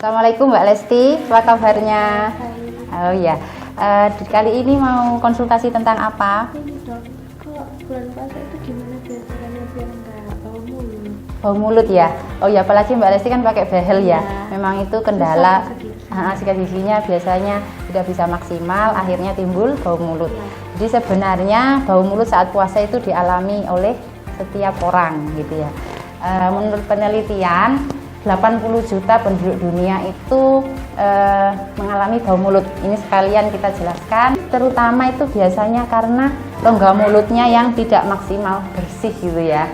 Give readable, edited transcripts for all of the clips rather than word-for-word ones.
Assalamualaikum Mbak Lesti, apa kabarnya? Oh iya, kali ini mau konsultasi tentang apa? Ini dok, kalau bulan puasa itu gimana biar caranya biar nggak bau mulut? Bau mulut ya? Oh iya, apalagi Mbak Lesti kan pakai behel ya. Memang itu kendala. Sikat giginya biasanya tidak bisa maksimal, akhirnya timbul bau mulut. Jadi sebenarnya bau mulut saat puasa itu dialami oleh setiap orang gitu ya. Menurut penelitian 80 juta penduduk dunia itu mengalami bau mulut. Ini sekalian kita jelaskan, terutama itu biasanya karena rongga mulutnya yang tidak maksimal bersih gitu ya.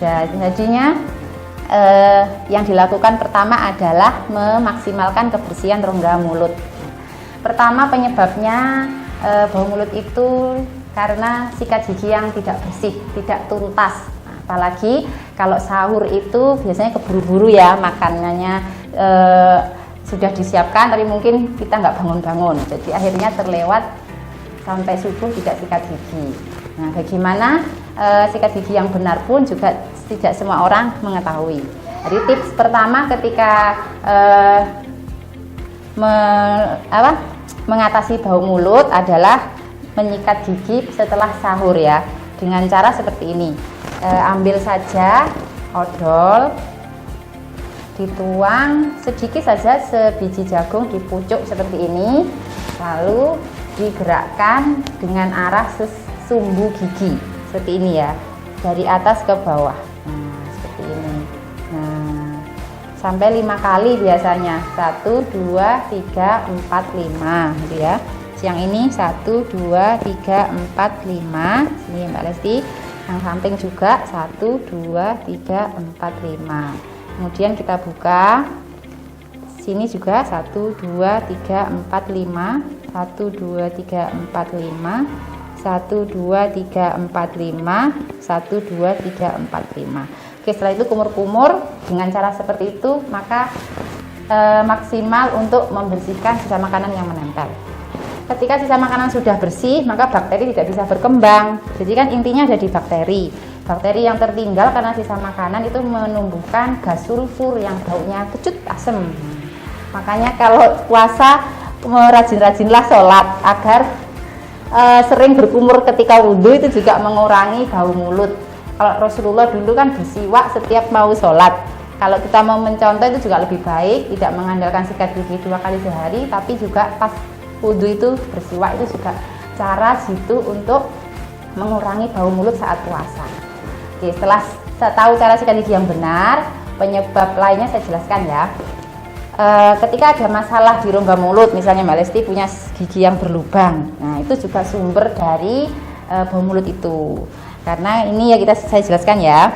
Jadinya yang dilakukan pertama adalah memaksimalkan kebersihan rongga mulut. Pertama penyebabnya bau mulut itu karena sikat gigi yang tidak bersih, tidak tuntas. Apalagi kalau sahur itu biasanya keburu-buru ya, makanannya sudah disiapkan tapi mungkin kita nggak bangun-bangun, jadi akhirnya terlewat sampai subuh tidak sikat gigi. Nah, bagaimana sikat gigi yang benar pun juga tidak semua orang mengetahui. Jadi tips pertama ketika mengatasi bau mulut adalah menyikat gigi setelah sahur ya, dengan cara seperti ini. Ambil saja odol, dituang sedikit saja sebiji jagung di pucuk seperti ini, lalu digerakkan dengan arah sumbu gigi seperti ini ya, dari atas ke bawah. Nah, seperti ini. Nah, sampai 5 kali biasanya, 1, 2, 3, 4, 5 gitu ya. Yang ini 1, 2, 3, 4, 5. Ini Mbak Lesti. Yang samping juga 1, 2, 3, 4, 5. Kemudian kita buka sini juga 1, 2, 3, 4, 5. 1, 2, 3, 4, 5. 1, 2, 3, 4, 5. 1, 2, 3, 4, 5. Oke, setelah itu kumur-kumur dengan cara seperti itu, maka maksimal untuk membersihkan sisa makanan yang menempel. Ketika sisa makanan sudah bersih, maka bakteri tidak bisa berkembang. Jadi kan intinya ada di bakteri. Bakteri yang tertinggal karena sisa makanan itu menumbuhkan gas sulfur yang baunya kecut asem. Makanya kalau puasa rajin-rajinlah sholat agar sering berkumur ketika wudhu, itu juga mengurangi bau mulut. Kalau Rasulullah dulu kan bersiwak setiap mau sholat. Kalau kita mau mencontoh itu juga lebih baik, tidak mengandalkan sikat gigi 2 kali sehari, tapi juga pas wudhu itu bersiwak, itu juga cara jitu untuk mengurangi bau mulut saat puasa. Oke, setelah saya tahu cara sikat gigi yang benar, penyebab lainnya saya jelaskan ya. Ketika ada masalah di rongga mulut, misalnya Mbak Lesti punya gigi yang berlubang, nah itu juga sumber dari bau mulut itu. Karena ini ya saya jelaskan ya,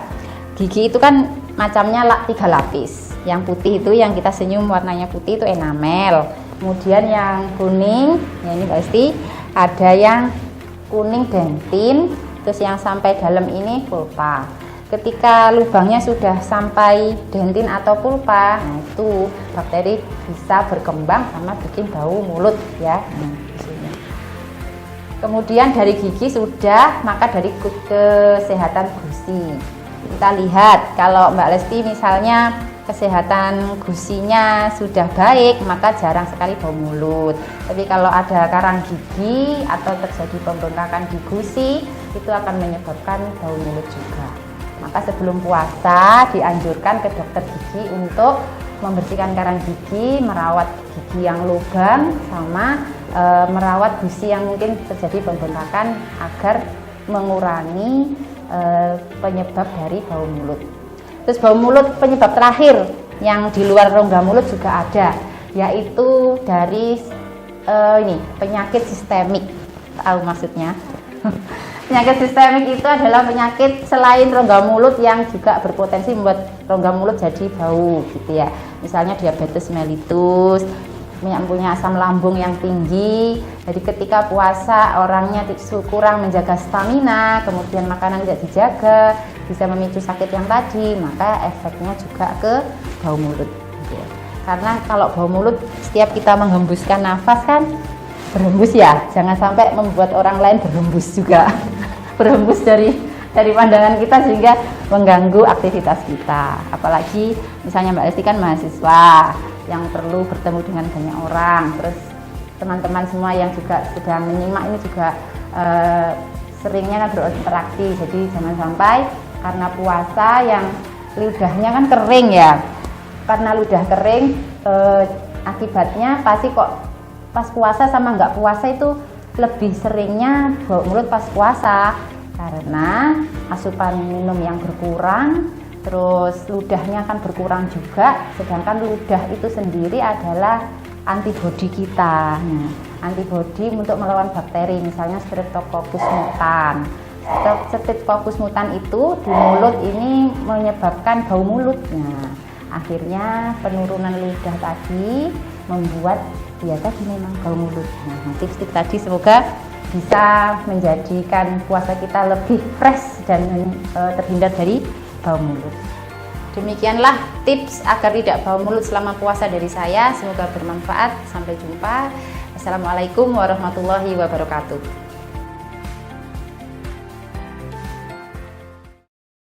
gigi itu kan macamnya 3 lapis. Yang putih itu yang kita senyum warnanya putih itu enamel. Kemudian yang kuning, ya ini Mbak Lesti, ada yang kuning dentin, terus yang sampai dalam ini pulpa. Ketika lubangnya sudah sampai dentin atau pulpa, nah itu bakteri bisa berkembang sama bikin bau mulut ya. Kemudian dari gigi sudah, maka dari kesehatan gusi. Kita lihat kalau Mbak Lesti misalnya kesehatan gusinya sudah baik, maka jarang sekali bau mulut. Tapi kalau ada karang gigi atau terjadi pembengkakan di gusi, itu akan menyebabkan bau mulut juga. Maka sebelum puasa dianjurkan ke dokter gigi untuk membersihkan karang gigi, merawat gigi yang lubang, sama merawat gusi yang mungkin terjadi pembengkakan agar mengurangi penyebab dari bau mulut. Terus bau mulut penyebab terakhir yang di luar rongga mulut juga ada, yaitu dari penyakit sistemik. Tahu maksudnya? Penyakit sistemik itu adalah penyakit selain rongga mulut yang juga berpotensi membuat rongga mulut jadi bau gitu ya. Misalnya diabetes mellitus, punya asam lambung yang tinggi. Jadi ketika puasa orangnya kurang menjaga stamina, kemudian makanan tidak dijaga, bisa memicu sakit yang tadi, maka efeknya juga ke bau mulut. Karena kalau bau mulut setiap kita menghembuskan nafas kan berhembus ya, jangan sampai membuat orang lain berhembus juga. Berhembus dari pandangan kita sehingga mengganggu aktivitas kita. Apalagi misalnya Mbak Lesti kan mahasiswa, yang perlu bertemu dengan banyak orang. Terus teman-teman semua yang juga sudah menyimak ini juga seringnya berinteraksi, jadi jangan sampai karena puasa yang ludahnya kan kering ya, karena ludah kering akibatnya pasti kok pas puasa sama nggak puasa itu lebih seringnya bau mulut pas puasa karena asupan minum yang berkurang, terus ludahnya kan berkurang juga, sedangkan ludah itu sendiri adalah antibodi kita. Nah, antibodi untuk melawan bakteri, misalnya Streptococcus mutan. Streptococcus mutan itu di mulut ini menyebabkan bau mulut. Nah, akhirnya penurunan ludah tadi membuat dia tadi memang bau mulut. Nah, tips-tips tadi semoga bisa menjadikan puasa kita lebih fresh dan terhindar dari bau mulut. Demikianlah tips agar tidak bau mulut selama puasa dari saya. Semoga bermanfaat. Sampai jumpa. Assalamualaikum warahmatullahi wabarakatuh.